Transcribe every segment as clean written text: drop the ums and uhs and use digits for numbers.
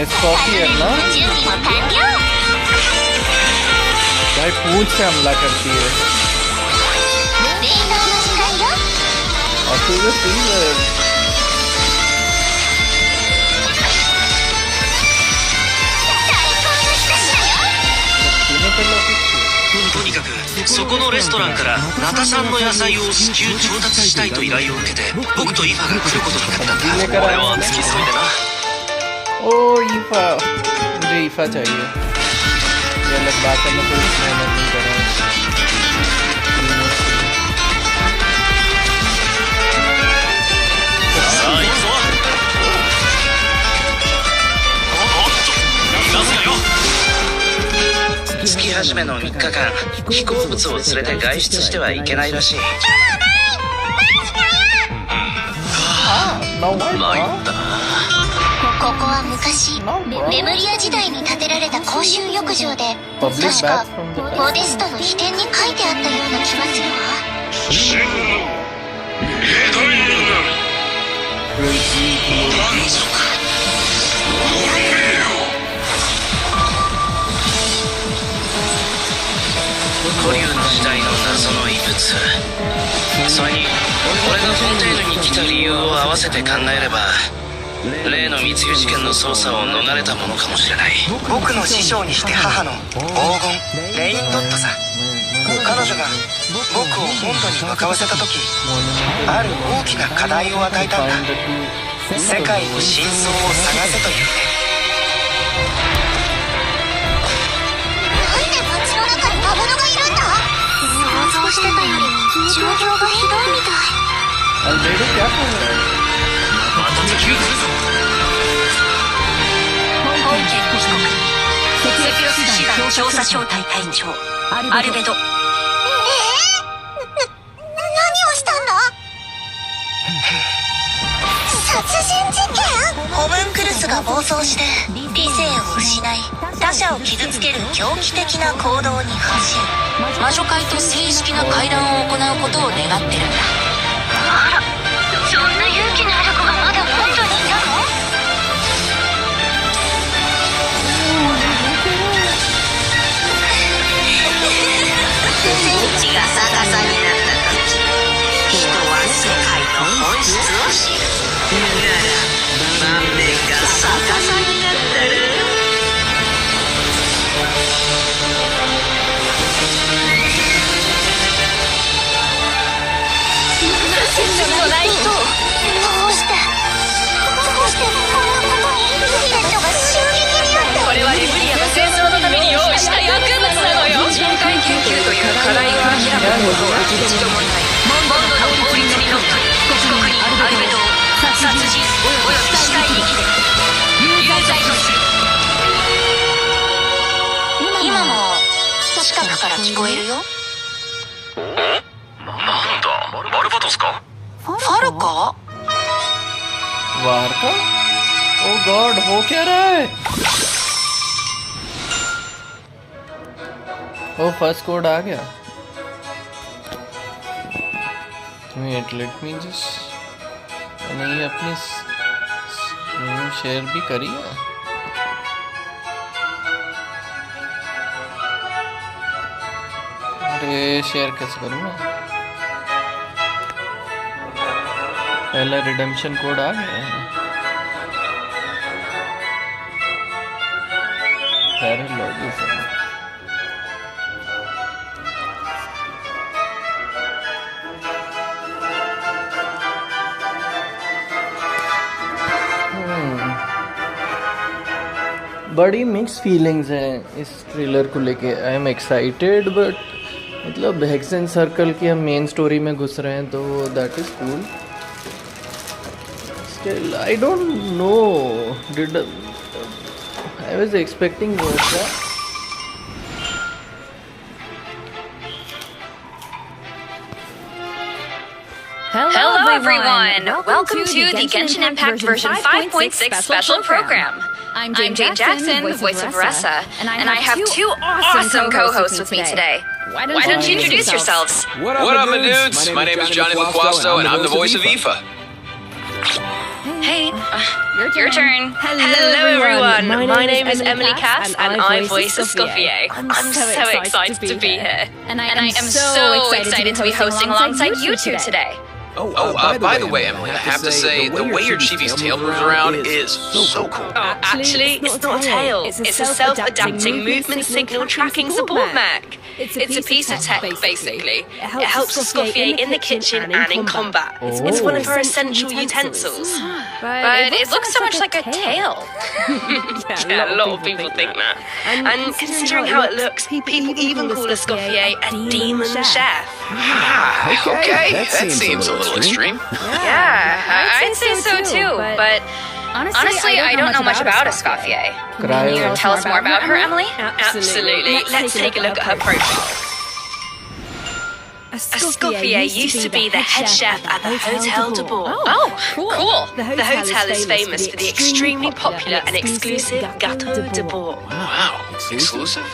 Scorpion ना भाई पूंछ से हमला करती है और तू तोとにかくそこのレストランからナタ産の野菜を至急調達したいと依頼を受けて僕とイファが来ることになったんだ。俺は付き添いでな。ओ ईफा मुझे ईफा चाहिए ये अलग बात है मैं तो इसमें नहीं कर रहा月始めの3日間飛行物を連れて外出してはいけないらしい。参ったな。ここは昔レムリア時代に建てられた公衆浴場で確かモデストの秘典に書いてあったような気がするわ。真の偉大なる満足ごめんよ。古竜の時代の謎の遺物、それに俺がフォンテーヌに来た理由を合わせて考えれば例の密輸事件の捜査を逃れたものかもしれない。僕の師匠にして母の黄金レインドットさ。彼女が僕を本土に向かわせた時ある大きな課題を与えたんだ。世界の真相を探せというね。なんで街の中に魔物がいるんだ。想像してたより状況がひどいみたい。また敵をするぞ。本件帰国セピロス師団調査小隊隊長アルベド。何をしたんだ。殺人事件。ホムンクルスが暴走して理性を失い他者を傷つける狂気的な行動に走る。魔女会と正式な会談を行うことを願ってるんだ。あら、そんな勇気のある子がまだ本土にいたの。天地が逆さになった時人は世界の本質を知る。なら満面が逆さになったる。センスのない人をどうしてこんなことにリレットが襲撃にあって。これはレブリアが戦争のために用意した薬物なのよ。人体研究という課題を諦めることは一度もない。モンドの法律にのっとり被告人アルベドを殺人および死体遺棄で有罪とする。今も近くから聞こえるよ。なんだバルバトスか。ファルカवार का ओ गॉड हो क्या रहा है। ओ फर्स्ट कोड आ गया। वेट लेट मी जस्ट नहीं अपनी स्क्रीन शेयर भी करी है। अरे शेयर कैसे करूँ मैं। पहला रिडेम्पशन कोड आ गया है। बड़ी मिक्स फीलिंग्स हैं इस ट्रेलर को लेके। आई एम एक्साइटेड बट मतलब हेक्सेन सर्कल की हम मेन स्टोरी में घुस रहे हैं तो that is cool. Still I don't know did I was expecting more. Hello everyone! Welcome to the Genshin Impact version 5.6 special program. I'm Jane Jackson, the voice of Ressa, and I have two awesome co-hosts with me today. Why don't you introduce yourselves? What up, my dudes? My name is Johnny LaQuasto, and I'm the voice of Aoife. Hey, your turn. Hello everyone. My name is Emily Cass, and I voice Escoffier. I'm so excited to be here, and I am so excited to be hosting alongside you two today. By the way, Emily, I have to say, the way your chibi's tail moves around is so cool. Actually, it's not a tail. It's a self-adapting movement signal tracking support mech. It's a piece of tech, basically. It helps Escoffier in the kitchen and in combat. It's one of her essential utensils. But it looks so much like a tail. Yeah, a lot of people think that. And considering how it looks, people even call Escoffier a demon chef. Okay, that seems a little extreme. Yeah, I'd say so too, but honestly, I don't know much about Escoffier. Can you tell us more about her, Emily? Absolutely. Let's take a look at her profile. Escoffier used to be the head chef at the Hotel de Bourg. Oh, cool. The hotel is famous for the extremely popular and exclusive Gâteau de Bourg. Wow, exclusive?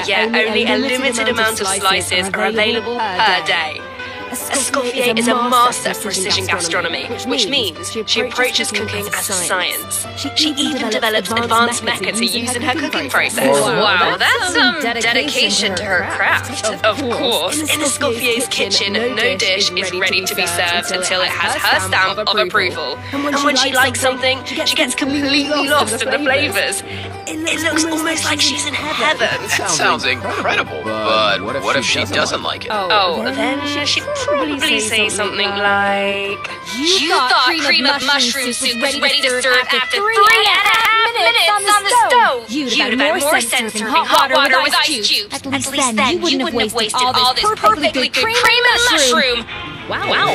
Yeah, only a limited amount of slices are available per day. Escoffier is a master of precision gastronomy, which means she approaches cooking as a science. She even develops advanced mecha to use in her cooking process. Wow, that's some dedication to her craft, of course. In Escoffier's kitchen, no dish is ready to be served until it has her stamp of approval. And when she likes something, she gets completely lost in the flavors. It looks almost like she's in heaven. That sounds incredible, but what if she doesn't like it? Then she'd probably say something like, "You thought cream of mushroom soup was ready to serve after 3.5 minutes on the stove. You'd have had more sense serving hot water with ice cubes. At least then, you wouldn't have wasted all this perfectly good cream and mushroom." Wow.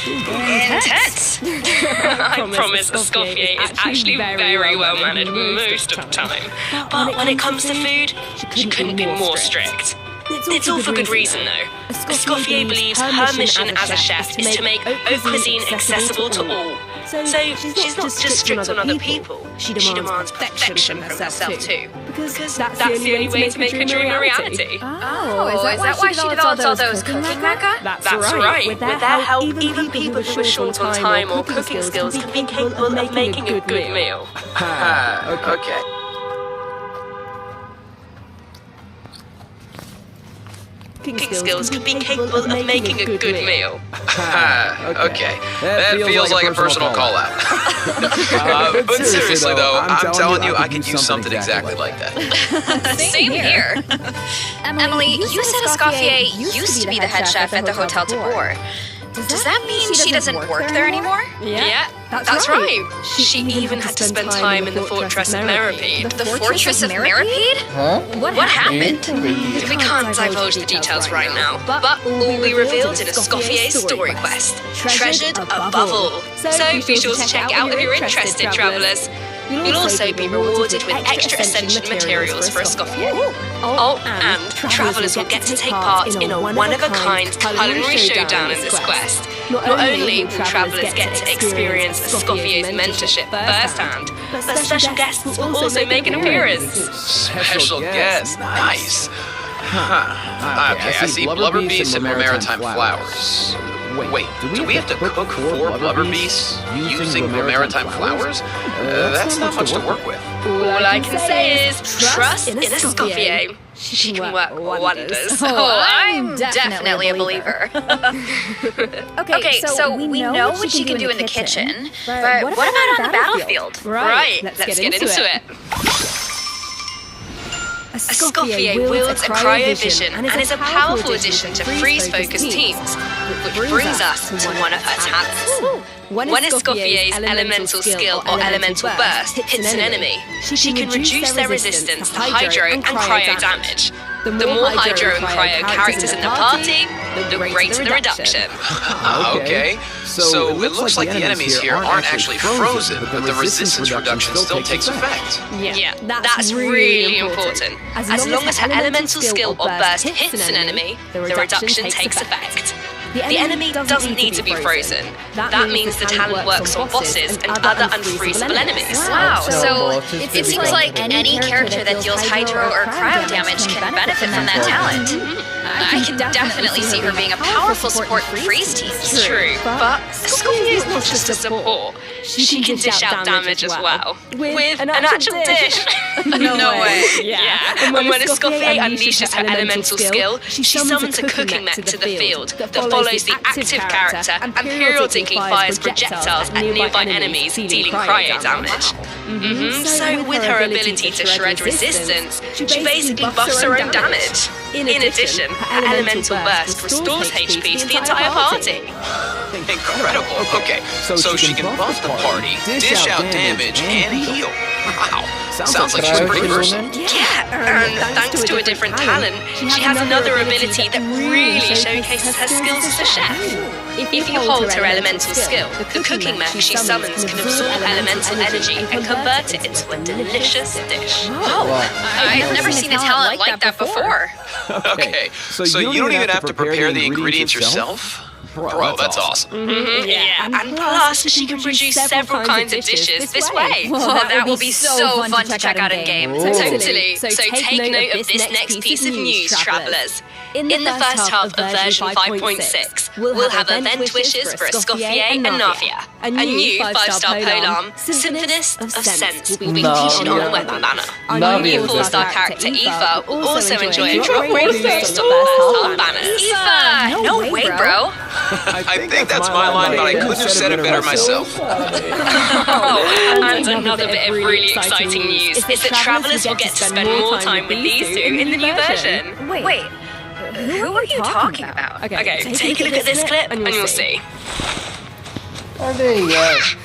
Intense. I promise Escoffier is actually very well mannered most of the time. But when it comes to food, she couldn't be more strict. It's all for good reason, though. Escoffier believes her mission as a chef is to make haute cuisine accessible to all. So she's not just strict on other people, she demands perfection from herself too. Because that's the only way to make her dream a reality. Oh, is that why she developed all those cooking mecha? That's right. With their help, even people who are short on time or cooking skills can be capable of making a good meal. Okay. Cooking skills can be capable of making a good meal. Okay. That feels like a personal call-out. But seriously, though, I'm telling you, I could use something exactly like that. Same here. Emily, you said Escoffier used to be the head chef at the Hotel de Bourg. Does that mean she doesn't work there anymore? Yeah, that's right. She even had to spend time in the Fortress of Meripede. The Fortress of Meripede? Huh? What happened? We can't divulge the details right now, but all will be revealed in Escoffier's story quest, treasured above all. So be sure to check out if you're interested, travellers. You'll also be rewarded with extra Ascension materials for Escoffier. Oh, and travellers will get to take part in a one-of-a-kind culinary showdown in this quest. Not only will travellers get to experience Escoffier's mentorship firsthand, but special guests will also make an appearance. Special guest, nice. Okay, I see blubber beasts and maritime flowers. Wait, do we have to cook 4 blubber beasts using maritime flowers? That's not much to work with. All I can say is trust in Escoffier. She can work wonders. Oh, I'm definitely a believer. Okay, so we know what she can do in the kitchen, but what about on the battlefield? Right, let's get into it. Escoffier wields a cryovision and is a powerful addition to freeze-focused teams, which brings us to one of her talents. When Escoffier's elemental skill or elemental burst hits an enemy, she can reduce their resistance to hydro and cryo damage. The more hydro and cryo characters in the party, the greater the reduction. Okay, so it looks like the enemies here aren't actually frozen, but the resistance reduction still takes effect. Yeah, that's really important. As long as her elemental skill or burst hits an enemy, the reduction takes effect. The enemy doesn't need to be frozen. That means the talent works on bosses and other unfreezable enemies. Wow, so it seems like any character that deals hydro or cryo damage can benefit from that talent. I can definitely see her being a powerful support in freeze teams. True, but Scorpio's not just a support. She can dish out damage as well. With an actual dish. No way. Yeah. And when a Scorpio unleashes her elemental skill, she summons a cooking mech to the field that follows the active character and periodically fires projectiles at nearby enemies, dealing cryo damage. So with her ability to shred resistance, she basically buffs her own damage. In addition, her elemental burst restores HP to the entire party. Incredible. Okay, so she can buff the party, dish out damage, and heal. Wow. Sounds like she's pretty versatile. Yeah, and thanks to a different talent, she has another ability that really showcases her skills as a chef. If you hold her elemental skill, the cooking mech she summons can absorb elemental energy and convert it into a delicious dish. Oh, I've never seen a talent like that before. Okay, so you don't even have to prepare the ingredients yourself? Bro, that's awesome. Yeah, and plus she can produce several kinds of dishes this way. That will be so fun to check out in game. Totally. So take note of this next piece of news, travelers. In the first half of version 5.6, we'll have event wishes for Escoffier and Navia. A new 5-star polearm, Symphonist of Sense, will be featured on the weapon banner. Our new 4-star character Aoife will also enjoy a drop rate boost on the first half banners. Aoife! No way, bro! I think that's my line, but I couldn't have said it better myself. And another bit of really exciting news is that travelers will get to spend more time with these two in the new version. Wait, who are you talking about? Okay, take a look at this clip and you'll see. All eyes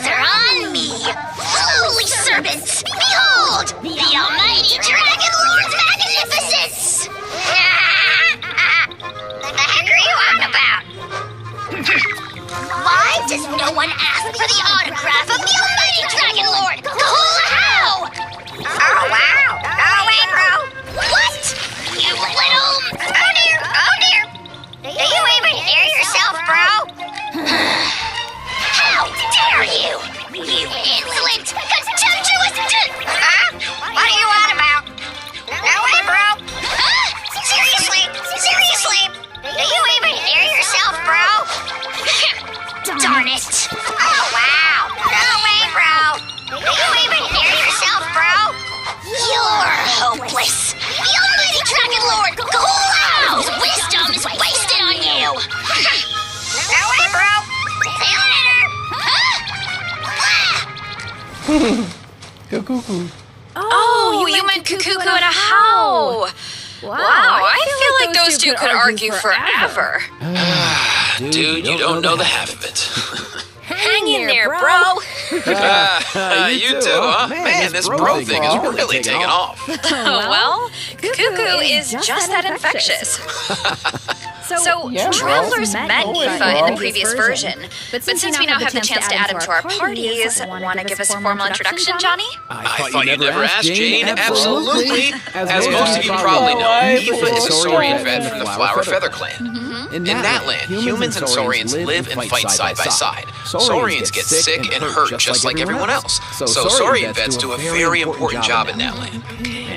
are on me. Holy serpents, behold, the almighty Dragon Lord's magnificence. What the heck are you on about? Why does no one ask for the autograph of the almighty Dragon Lord? How? Oh, wow. Go away, bro. What? You little... Oh, dear. Do you even hear yourself, bro? How dare you? You insolent, contemptuous... Huh? What are you on about? No way, bro. Seriously? Do you even hear yourself, bro? Darn it. Oh, wow. No way, bro. Do you even hear yourself, bro? You're hopeless. The almighty Dragon Lord, His wisdom is wasted on you. No way, bro. See you later. Cuckoo. Oh, you meant Cuckoo and a How. Wow, I feel like those two could argue forever. Dude, you don't know the half of it. Hang in there, bro. You too, huh? Man, this bro thing is really taking off. Well, Cuckoo is just that infectious. So, Travelers met Aoife in the previous version, but since we now have the chance to add him to our parties, want to give us a formal introduction, Johnny? I thought you never asked, Jane. Absolutely. As most of you probably know, Aoife is a Saurian vet from the Flower Feather Clan. In that land, humans and Saurians live and fight side by side. Saurians get sick and hurt just like everyone else. So Saurian vets do a very important job in that land.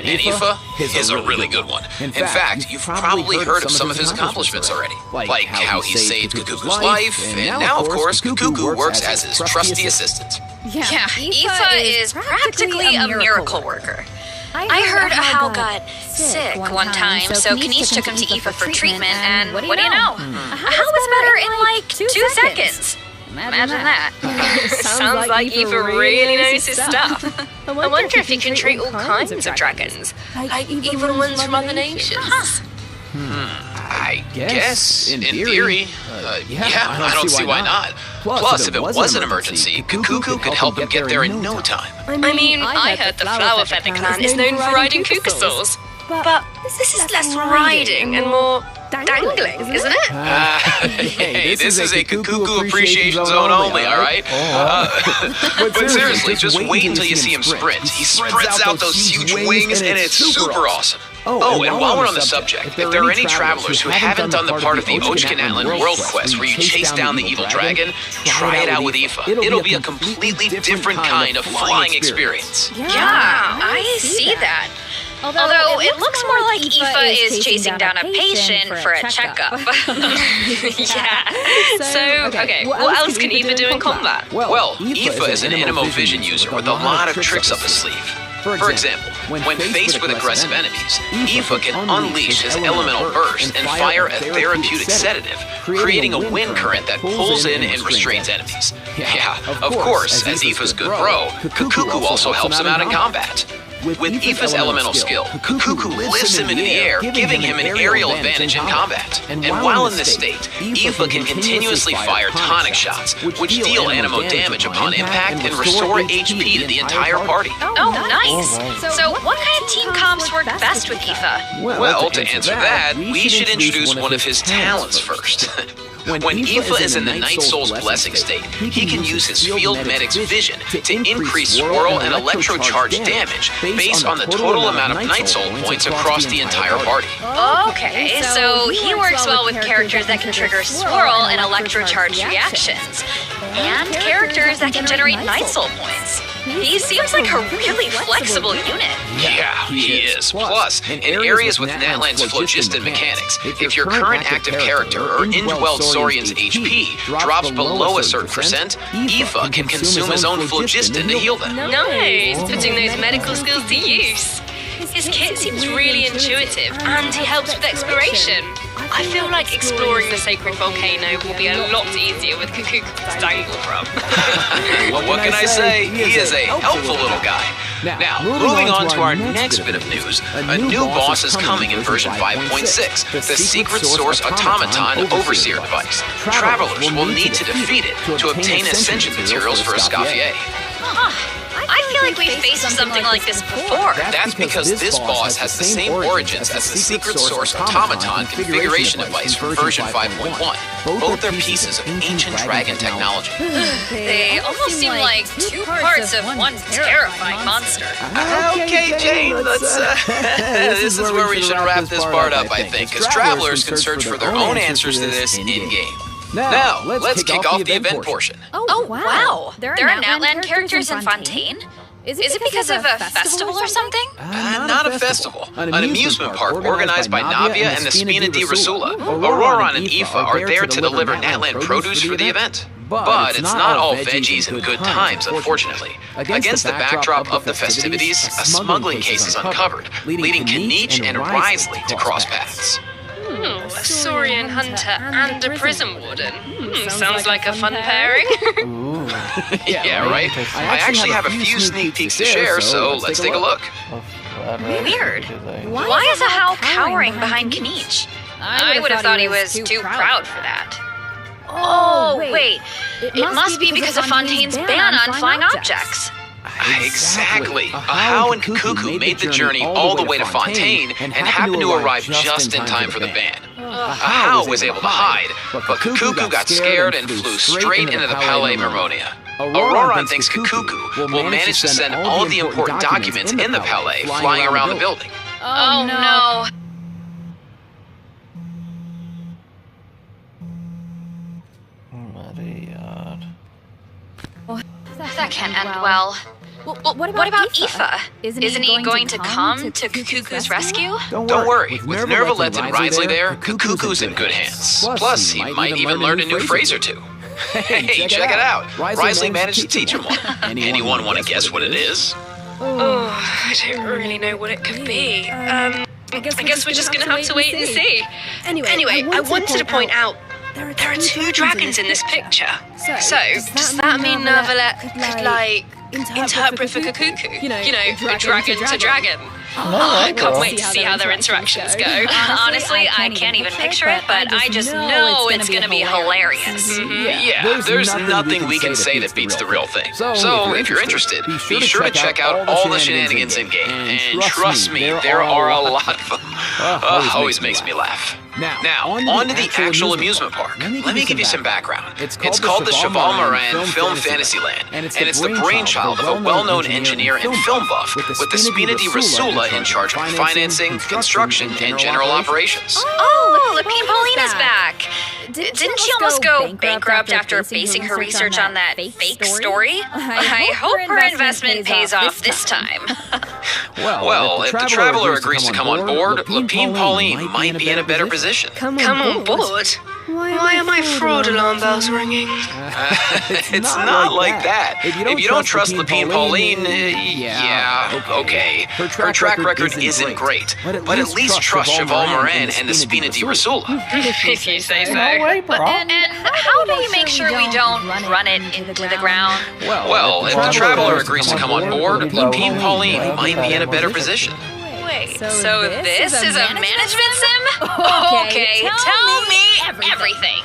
And Aoife is a really good one. In fact, you've probably heard of some of his accomplishments already. Like how he saved Cuckoo's life, and now, of course, Cuckoo works as his trusty assistant. Yeah, Aoife is practically a miracle worker. I heard How got sick one time, so Kanish took him to Aoife for treatment, and what do you know? How was better in like 2 seconds. Imagine that. Sounds like Aoife really knows his stuff. I wonder if he can treat all kinds of dragons, like even ones from other nations. I guess, in theory, yeah, I don't see why not. Plus, if it was an emergency, Cuckoo could help him get there in no time. I mean, I heard the Flower Feather Clan is known for riding Cuckosaurs. But this is less riding and more dangling, isn't it? Hey, this is a Cuckoo appreciation zone only, alright? But seriously, just wait until you see him sprint. He spreads out those huge wings, and it's super awesome. Oh, and while we're on the subject, if there are any travelers who haven't done the part of the Ochkin World Quest where you chase down the evil dragon, try it out with Aoife. It'll be a completely different kind of flying experience. Yeah, I see that. Although it looks more like Aoife is chasing down a patient for a checkup. Yeah. So, okay, what else can Aoife do in combat? Well, Aoife is an Animo Vision user with a lot of tricks up his sleeve. For example, when faced with aggressive enemies, Aoife can unleash his elemental burst and fire a therapeutic sedative, creating a wind current that pulls in and restrains enemies. Yeah, of course, as Aoife's good bro, Kukuku also helps him out in combat. With Aoife's elemental skill, Kukuku lifts him into the air, giving him an aerial advantage in combat. And while in this state, Aoife can continuously fire tonic shots, which deal Animo damage upon impact and restore HP to the entire party. Oh, nice. So what kind of team comps work best with Aoife? Well, to answer that, we should introduce one of his talents first. When Aoife is in the Night Soul's Blessing state, he can use his Field Medic's vision to increase swirl and electrocharge damage based on the total amount of Night Soul points across the entire party. Okay, so he works well with characters that can trigger swirl and electrocharge reactions, and characters that can generate Night Soul points. He seems like a really flexible unit. Yeah, he is. Plus, in areas with Natlan's phlogiston mechanics, if your current active character or indwelled Saurian's HP drops below a certain percent, Aoife can consume his own phlogiston to heal them. Nice, putting those medical skills to use. His kit seems really intuitive, and he helps with exploration. I feel like exploring the sacred volcano will be a lot easier with Kukuku to dangle from. Well, what can I say? He is a helpful little guy. Now, moving on to our next bit of news, a new boss is coming in version 5.6, the Secret Source Automaton Overseer device. Travelers will need to defeat it to obtain Ascension materials for Escoffier. I feel like we've faced something like this before. That's because this boss has the same origins as the Secret Source Automaton configuration device from version 5.1. Both are pieces of ancient dragon technology. They almost seem like two parts of one terrifying monster. Okay, Jane, let's, this is where we should wrap this part up, I think, because travelers can search for their own answers to this in-game. Now, let's kick off the event portion. Oh, wow. There are Natlan characters in Fontaine? Is it because of a festival or something? Not a festival. An amusement park organized by Navia and the Spina di Rasula. Auroron and Aoife are there to deliver Natlan produce for the event. But it's not all veggies and good times, unfortunately. Against the backdrop of the festivities, a smuggling case is uncovered, leading Kanich and Risley to cross paths. A Saurian hunter and a prison warden. Sounds like a fun pairing. Yeah, right? I actually have a few sneak peeks to share, so let's take a look. Weird. Why is a Hal cowering behind Kanich? I would have thought he was too proud for that. Oh, wait. It must be because of Fontaine's ban on flying objects. Exactly. Ahau and Kukuku made the journey all the way to Fontaine and happened to arrive just in time for the ban. Ahau was able to hide, but Kukuku got scared and flew straight into the Palais Mermonia. Auroron thinks Kukuku will manage to send all the important documents in the Palais flying around the building. Oh no. That can't end well. What about Aoife? Isn't he going to come to Kukuku's rescue? Don't worry, with Nervalet and Risley there, Kukuku's in good hands. Plus, he might even learn a new phrase or two. Hey, check it out. Risley managed to teach him one. Anyone want to guess what it is? Oh, I don't really know what it could be. I guess we're just gonna have to wait and see. Anyway, I wanted to point out there are two dragons in this picture. So, does that mean Nervalet could, like, interpret for Kukuku? You know, dragon to dragon. I can't wait to see how their interactions go. Honestly, I can't even picture it, but I just know it's gonna be hilarious. Yeah, there's nothing we can say that beats the real thing. So, if you're interested, be sure to check out all the shenanigans in-game. And trust me, there are a lot of them. Always makes me laugh. Now, on to the actual amusement park. Let me give you some background. It's called the Cheval Moran Film Fantasyland, and it's the brainchild of a well-known engineer and film buff with the Spina di Rasula in charge of financing, construction, and general operations. Oh, Lapine Paulina's back. Didn't she almost go bankrupt after basing her research on that fake story? I hope her investment pays off this time. Well, if the Traveler agrees to come on board, Lapine Pauline might be in a better position. Come on board? Why are my fraud alarm bells ringing? It's not like that. If you don't trust Lapine Pauline, yeah, okay. Her track record isn't great, but at least trust Cheval Morin and the Spina di Rosula. If you say so. No way, bro. And how do we make sure we don't run it into the ground? Well, if the Traveler agrees to come on board, Lapine Pauline might be in a better position. Wait, so this is a management sim? Okay, tell me everything.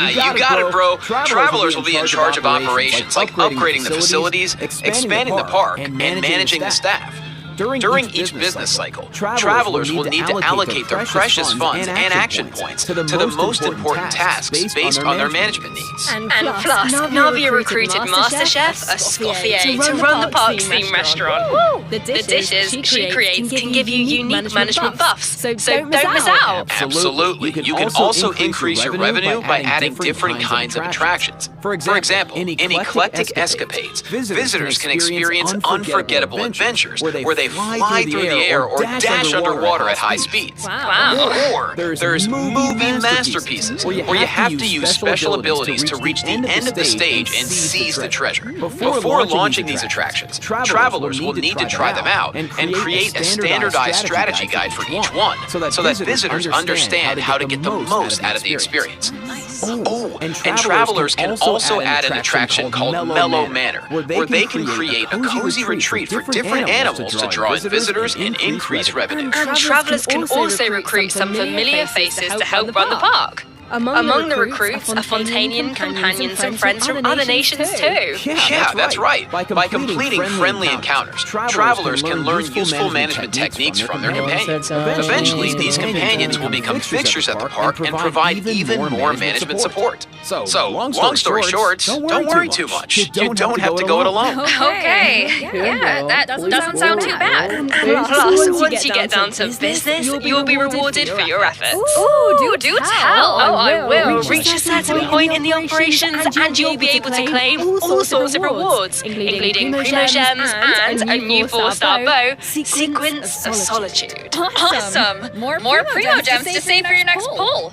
You got it, bro. Travelers will be in charge of operations, like upgrading the facilities, expanding the park, and managing the staff. During each business cycle, travelers will need to allocate their precious funds and action points to the most important tasks based on their management needs. And plus, Navia recruited MasterChef Escoffier to run the park's theme restaurant. The dishes she creates can give you unique management buffs, so don't miss out. Absolutely. You can also increase your revenue by adding different kinds of attractions. For example, in Eclectic Escapades, visitors can experience unforgettable adventures where they fly through the air or dash underwater at high speeds. Wow. Or there's movie masterpieces where you have to use special abilities to reach the end of the stage and seize the treasure. Before launching these attractions, travelers will need to try them out and create a standardized strategy guide for each one so that visitors understand how to get the most out of the experience. Oh, and travelers can also add an attraction called Mellow Manor, where they can create a cozy retreat for different animals to draw in visitors and increase revenue. And travelers can also recruit some familiar faces to help run the park. Among the recruits are Fontanian companions and friends from other nations too. Yeah, that's right. By completing friendly encounters, travelers can learn useful management techniques from their companions. Eventually, these companions will become fixtures at the park and provide even more management support. So, long story short, don't worry too much. You don't have to go it alone. Okay, yeah, that doesn't sound too bad. Plus, once you get down to business, you'll be rewarded for your efforts. Ooh, do tell. I will. Reach a certain point in the operations and you'll be able to claim all sorts of rewards, including Primo Gems and a new 4-star bow, Sequence of Solitude. Awesome! More Primo Gems to save for your next pull.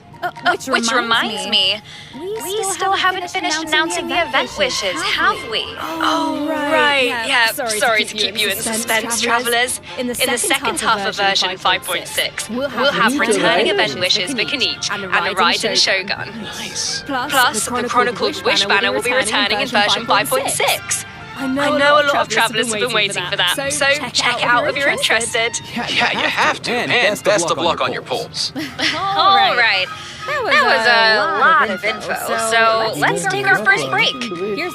Which reminds me, we still haven't finished announcing the event wishes, have we? Oh, right. Yeah, sorry to keep you in suspense, travelers. In the second half of version 5.6, we'll have returning event wishes for Kenichi and a ride in Shogun. Nice. Plus, the Chronicled Wish banner will be returning in version 5.6. I know a lot of travelers have been waiting for that, so check it out if you're interested. Yeah, you have to. And best of luck on your polls. All right. That was a lot of info, so let's take our first break.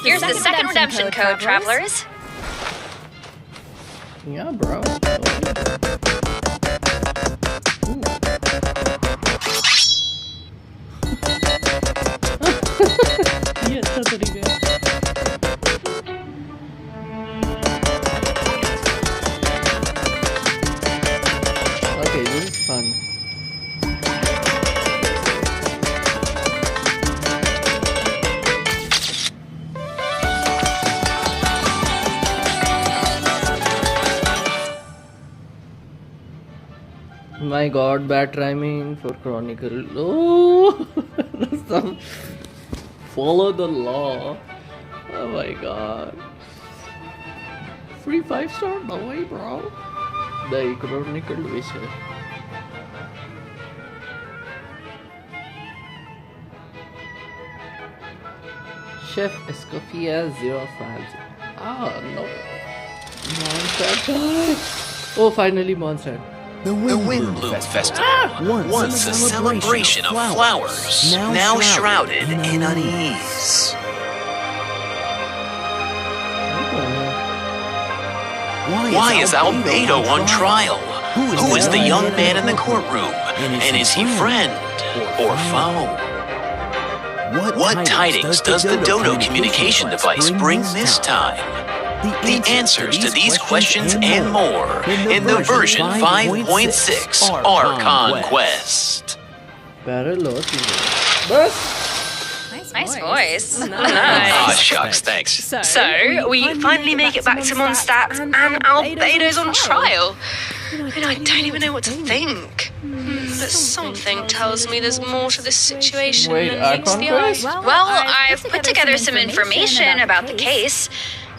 Here's the second redemption code, travelers. Yeah, bro. ये अच्छा तरीका है. Okay, this is fun. My god, bad rhyming for Chronicle. Oh, some follow the law. Oh my god. Free 5-star? No way, bro. The Chronicle wishes. Chef Escoffier 050. Ah, no. Monster. Oh, finally, Monster. The Windbloom Festival, once a celebration of flowers, now shrouded in unease. Why is Albedo on trial? Who is the young man in the courtroom? And is he friend or foe? What tidings does the Dodo communication device bring this time? The answers to these questions and more in the version 5.6 Archon Quest. Nice voice. Ah, shucks, thanks. So, we finally make it back to Mondstadt, and Albedo's on trial. And I don't even know what to think. But something tells me there's more to this situation Wait, than meets the eye. Well, I've put together some information about the case.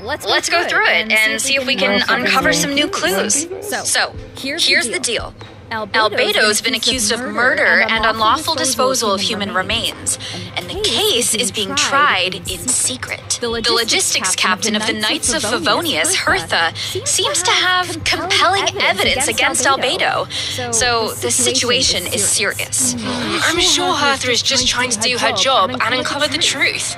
Let's go through it and see if we can uncover some new clues. So, here's the deal. Albedo's been accused of murder and unlawful disposal of human remains, and the case is being tried in secret. The logistics captain of the Knights of Favonius, Hertha, seems to have compelling evidence against Albedo, so the situation is serious. I'm sure Hertha is just trying to do her job and uncover the truth.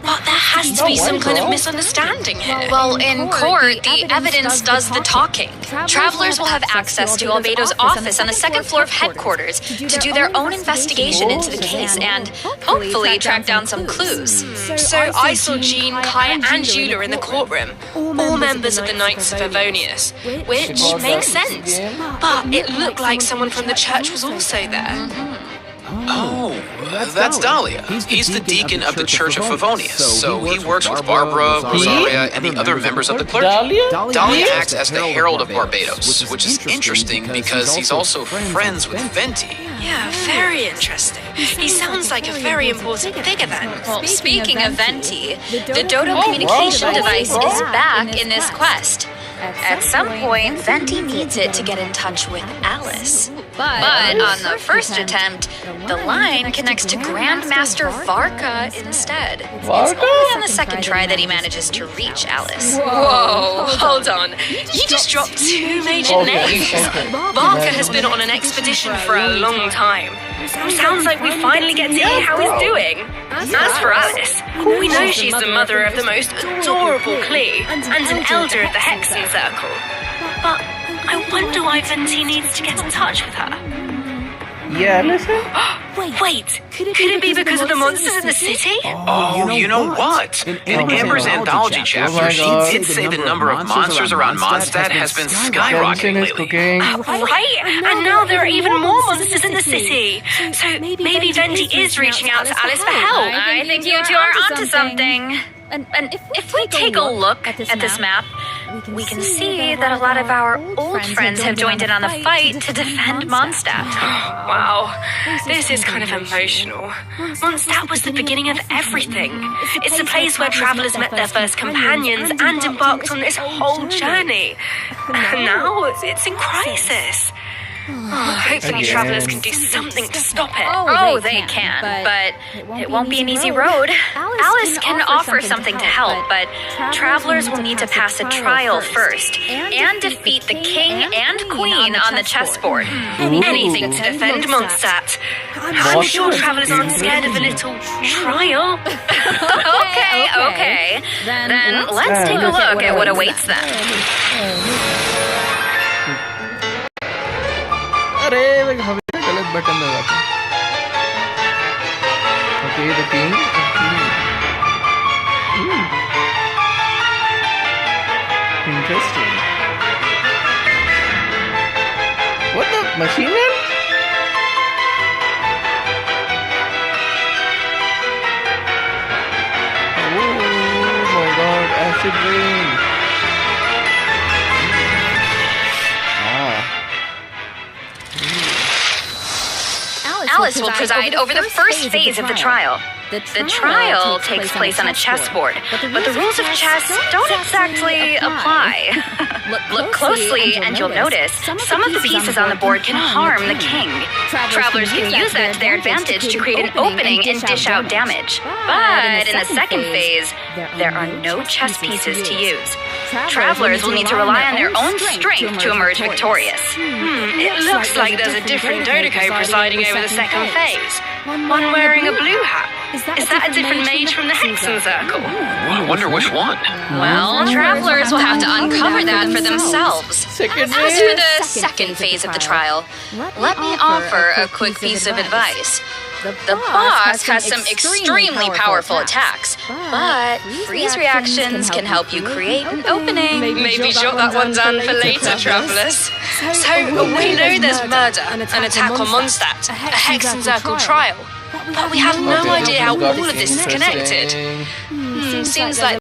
But there has to be some kind of misunderstanding here. Well, in court, the evidence does the talking. Travelers will have access to Albedo's office on the second floor of headquarters to do their own investigation into the case and hopefully track down some clues. So I saw Jean, Kai, and Julia in the courtroom, all members of the Knights of Favonius, which makes sense. But it looked like someone from the church was also there. Oh, that's Dahlia. He's the deacon of the Church of Favonius, so he works with Barbara, Rosaria, and the other members of the clergy. Dahlia acts as the herald of Barbados, which is interesting because he's also friends with Venti. Yeah, very interesting. He sounds like a very important figure then. Well, speaking of Venti, the Dodo communication device is back in this quest. At some point, Venti needs it to get in touch with Alice. But on the first attempt, the line connects to Grandmaster Varka instead. It's only on the second try that he manages to reach Alice. Whoa, hold on. You just dropped two major names. Varka has been on an expedition for a long time. Sounds like we finally get to hear how he's doing. As for Alice, we know she's the mother of the most adorable Klee and an elder of the Hexen Circle. But I wonder why Venti needs to get in touch with her. Yeah, listen. Wait, could it be because of the monsters in the city? Oh, you know what? In Amber's anthology chapter, she did say the number of monsters around Mondstadt has been skyrocketing lately. Right, and now there are even more monsters in the city. So maybe Venti is reaching out to Alice for help. I think you two are onto something. And if we take a look at this map, we can see that a lot of our old friends have joined in on the fight to defend Mondstadt. Wow, this is kind of emotional. Mondstadt was the beginning of everything. It's the place where travelers met their first companions and embarked on this whole journey. And now it's in crisis. Hopefully travelers can do something to stop it. Oh, they can, but it won't be an easy road. Alice can offer something to help, but travelers will need to pass a trial first and defeat the king and queen on the chessboard. Anything to defend Mondstadt. I'm sure travelers aren't scared of a little trial. Okay. Then let's take a look at what awaits them. अरे मैं हमेशा गलत button दबाता हूँ. Okay, the king. Interesting. What the machine gun? Oh my God! Acid rain. Alice will preside over the first phase of the trial. The trial takes place on a chessboard, but the rules of chess don't exactly apply. Look closely and you'll notice some of the pieces on the board can harm the king. Travelers can use that to their advantage to create an opening and dish out damage. But in the second phase, there are no chess pieces to use. Travelers will need to rely on their own strength to emerge victorious. It looks like there's a different Dodoco presiding over the second phase. One wearing a blue hat. Is that a different mage from the Hexen Circle? I wonder which one. Well, travelers will have to uncover that for themselves. As for the second phase of the trial, let me offer a quick piece of advice. The boss has some extremely powerful attacks, but freeze reactions can help you create an opening. Maybe jot that one down for later, travelers. So we know there's murder, an attack on Mondstadt, a Hexen Circle trial. but we have no Okay, idea how got all of this is connected. interesting. Seems like